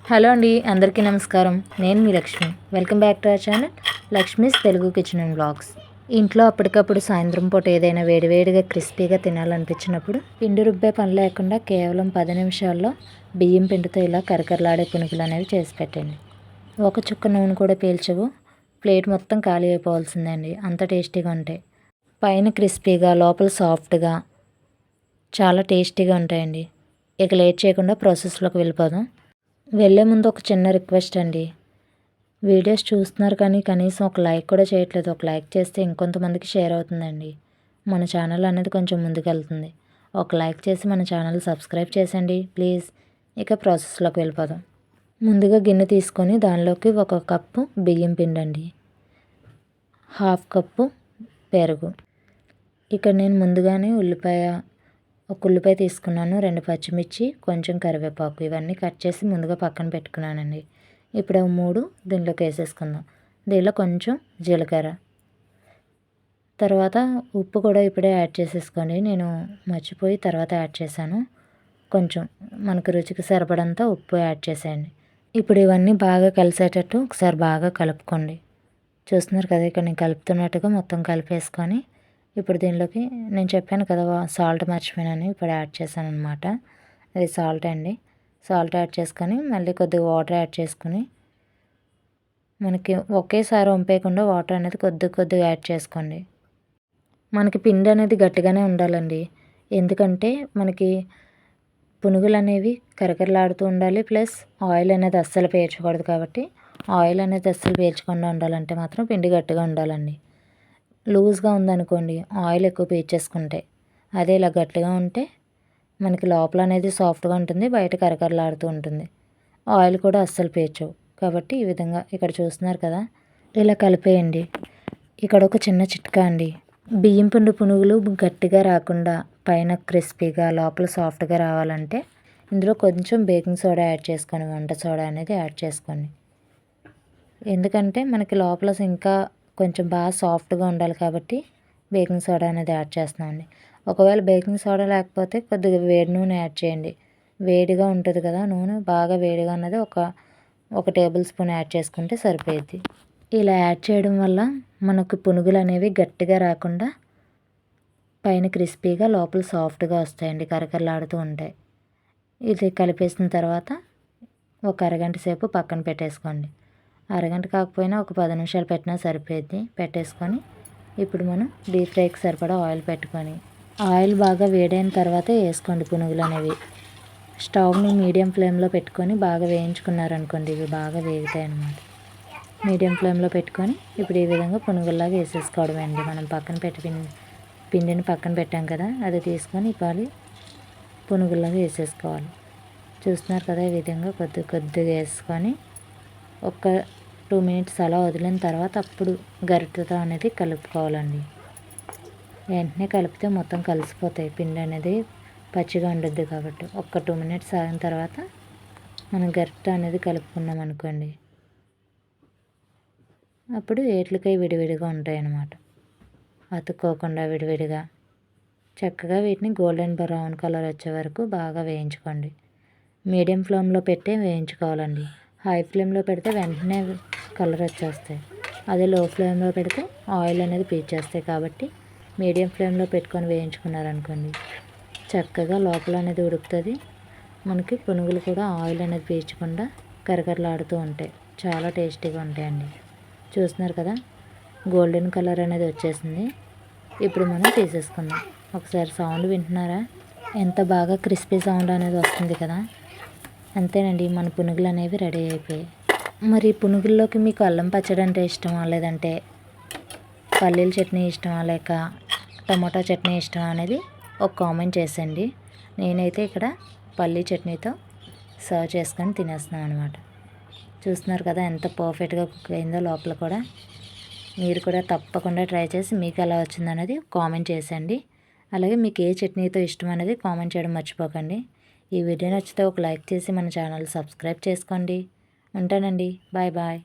Hello అండి, అందరికీ నమస్కారం. నేను మీ Lakshmi. Welcome back to our channel Lakshmi's Telugu kitchen and blogs. ఇంట్లో అప్పటికప్పుడు సాయంత్రం పూట ఏదైనా వేడివేడిగా క్రిస్పీగా తినాలనిపించినప్పుడు పిండి రుబ్బే పని లేకుండా కేవలం 10 నిమిషాల్లో బియ్యం పిండితో ఇలా కరకరలాడే పునుగులు అనేవి చేసి పెట్టండి. ఒక చుక్క నూనె కూడా పీల్చవు. ప్లేట్ మొత్తం ఖాళీ అయిపోవాల్సిందే అండి, అంత టేస్టీగా ఉంటాయి. పైన క్రిస్పీగా లోపల సాఫ్ట్గా చాలా టేస్టీగా ఉంటాయండి. ఇక లేట్ చేయకుండా ప్రాసెస్లోకి వెళ్ళిపోదాం. వెళ్ళే ముందు ఒక చిన్న రిక్వెస్ట్ అండి. వీడియోస్ చూస్తున్నారు కానీ కనీసం ఒక లైక్ కూడా చేయట్లేదు. ఒక లైక్ చేస్తే ఇంకొంతమందికి షేర్ అవుతుందండి. మన ఛానల్ అనేది కొంచెం ముందుకెళ్తుంది. ఒక లైక్ చేసి మన ఛానల్ సబ్స్క్రైబ్ చేసండి ప్లీజ్. ఇక ప్రాసెస్లోకి వెళ్ళిపోదాం. ముందుగా గిన్నె తీసుకొని దానిలోకి 1 కప్పు బియ్యం పిండి అండి, 1/2 కప్పు పెరుగు. ఇక్కడ నేను ముందుగానే ఒక ఉల్లిపాయ తీసుకున్నాను, 2 పచ్చిమిర్చి, కొంచెం కరివేపాకు, ఇవన్నీ కట్ చేసి ముందుగా పక్కన పెట్టుకున్నానండి. ఇప్పుడు 3 దీనిలోకి వేసేసుకుందాం. దీనిలో కొంచెం జీలకర్ర, తర్వాత ఉప్పు కూడా ఇప్పుడే యాడ్ చేసేసుకోండి. నేను మర్చిపోయి తర్వాత యాడ్ చేశాను. కొంచెం మనకు రుచికి సరిపడంత ఉప్పు యాడ్ చేసేయండి. ఇప్పుడు ఇవన్నీ బాగా కలిసేటట్టు ఒకసారి బాగా కలుపుకోండి. చూస్తున్నారు కదా, ఇక్కడ నేను కలుపుతున్నట్టుగా మొత్తం కలిపేసుకొని ఇప్పుడు దీనిలోకి నేను చెప్పాను కదా సాల్ట్ మర్చిపోయానని, ఇప్పుడు యాడ్ చేశాను అనమాట. అది సాల్ట్ అండి. సాల్ట్ యాడ్ చేసుకొని మళ్ళీ కొద్దిగా వాటర్ యాడ్ చేసుకుని, మనకి ఒకేసారి వంపేయకుండా వాటర్ అనేది కొద్దిగా యాడ్ చేసుకోండి. మనకి పిండి అనేది గట్టిగానే ఉండాలండి, ఎందుకంటే మనకి పునుగులు అనేవి కరకరలాడుతూ ఉండాలి. ప్లస్ ఆయిల్ అనేది అస్సలు పీల్చకూడదు. కాబట్టి ఆయిల్ అనేది అస్సలు పీల్చకుండా ఉండాలంటే మాత్రం పిండి గట్టిగా ఉండాలండి. లూజ్గా ఉందనుకోండి ఆయిల్ ఎక్కువ పీల్చేసుకుంటాయి. అదే ఇలా గట్టిగా ఉంటే మనకి లోపల అనేది సాఫ్ట్గా ఉంటుంది, బయట కరకరలాడుతూ ఉంటుంది. ఆయిల్ కూడా అస్సలు పీల్చవు. కాబట్టి ఈ విధంగా ఇక్కడ చూస్తున్నారు కదా, ఇలా కలిపేయండి. ఇక్కడ ఒక చిన్న చిట్కా అండి. బియ్యం పిండి పునుగులు గట్టిగా రాకుండా పైన క్రిస్పీగా లోపల సాఫ్ట్గా రావాలంటే ఇందులో కొంచెం బేకింగ్ సోడా యాడ్ చేసుకొని, వంట సోడా అనేది యాడ్ చేసుకోండి. ఎందుకంటే మనకి లోపల ఇంకా కొంచెం బాగా సాఫ్ట్గా ఉండాలి కాబట్టి బేకింగ్ సోడా అనేది యాడ్ చేస్తున్నామండి. ఒకవేళ బేకింగ్ సోడా లేకపోతే కొద్దిగా వేడి నూనె యాడ్ చేయండి. వేడిగా ఉంటుంది కదా నూనె, బాగా వేడిగా ఉన్నది ఒక టేబుల్ స్పూన్ యాడ్ చేసుకుంటే సరిపోయిద్ది. ఇలా యాడ్ చేయడం వల్ల మనకు పునుగులు అనేవి గట్టిగా రాకుండా పైన క్రిస్పీగా లోపల సాఫ్ట్గా వస్తాయండి, కరకరలాడుతూ ఉంటాయి. ఇది కలిపేసిన తర్వాత ఒక అరగంట సేపు పక్కన పెట్టేసుకోండి. అరగంట కాకపోయినా ఒక 10 నిమిషాలు పెట్టినా సరిపోద్ది. పెట్టేసుకొని ఇప్పుడు మనం డీప్ ఫ్రైకి సరిపడా ఆయిల్ పెట్టుకొని, ఆయిల్ బాగా వేడైన తర్వాతే వేసుకోండి పునుగులు అనేవి. స్టవ్ని మీడియం ఫ్లేమ్లో పెట్టుకొని బాగా వేయించుకున్నారనుకోండి ఇవి బాగా వేగుతాయి అన్నమాట. మీడియం ఫ్లేమ్లో పెట్టుకొని ఇప్పుడు ఈ విధంగా పునుగుల్లాగా వేసేసుకోవడం అండి. మనం పక్కన పిండిని పక్కన పెట్టాం కదా, అది తీసుకొని ఇవ్వాలి పునుగుల్లాగా వేసేసుకోవాలి. చూస్తున్నారు కదా, ఈ విధంగా కొద్దిగా వేసుకొని ఒక 2 మినిట్స్ అలా వదిలిన తర్వాత అప్పుడు గరిటెతో అనేది కలుపుకోవాలండి. వెంటనే కలిపితే మొత్తం కలిసిపోతాయి, పిండి అనేది పచ్చిగా ఉండద్దు. కాబట్టి ఒక 2 మినిట్స్ ఆగిన తర్వాత మనం గరిటె అనేది కలుపుకున్నాం అనుకోండి, అప్పుడు ఏట్లకై విడివిడిగా ఉంటాయి అన్నమాట. అతుక్కోకుండా విడివిడిగా చక్కగా వీటిని గోల్డెన్ బ్రౌన్ కలర్ వచ్చే వరకు బాగా వేయించుకోండి. మీడియం ఫ్లేమ్లో పెట్టి వేయించుకోవాలండి. హై ఫ్లేమ్లో పెడితే వెంటనే కలర్ వచ్చేస్తాయి. అదే లో ఫ్లేమ్లో పెడితే ఆయిల్ అనేది పీల్చేస్తాయి. కాబట్టి మీడియం ఫ్లేమ్లో పెట్టుకొని వేయించుకున్నారనుకోండి చక్కగా లోపల అనేది ఉడుకుతుంది. మనకి పునుగులు కూడా ఆయిల్ అనేది పీల్చకుండా కరకరలాడుతూ ఉంటాయి, చాలా టేస్టీగా ఉంటాయండి. చూస్తున్నారు కదా, గోల్డెన్ కలర్ అనేది వచ్చేసింది. ఇప్పుడు మనం తీసేసుకుందాం. ఒకసారి సౌండ్ వింటున్నారా, ఎంత బాగా క్రిస్పీ సౌండ్ అనేది వస్తుంది కదా. అంతేనండి, మన పునుగులు అనేవి రెడీ అయిపోయాయి. మరి పునుగుల్లోకి మీకు అల్లం పచ్చడి అంటే ఇష్టమా, లేదంటే పల్లీల చట్నీ ఇష్టమా, లేక టమాటా చట్నీ ఇష్టమా అనేది ఒక కామెంట్ చేసండి. నేనైతే ఇక్కడ పల్లీ చట్నీతో సర్వ్ చేసుకొని తినేస్తున్నాను అనమాట. చూస్తున్నారు కదా ఎంత పర్ఫెక్ట్గా కుక్ అయిందో లోపల కూడా. మీరు కూడా తప్పకుండా ట్రై చేసి మీకు ఎలా వచ్చిందనేది కామెంట్ చేసండి. అలాగే మీకు ఏ చట్నీతో ఇష్టం అనేది కామెంట్ చేయడం మర్చిపోకండి. ఈ వీడియో నచ్చితే ఒక లైక్ చేసి మన ఛానల్ సబ్స్క్రైబ్ చేసుకోండి. ఉంటానండి, బాయ్ బాయ్.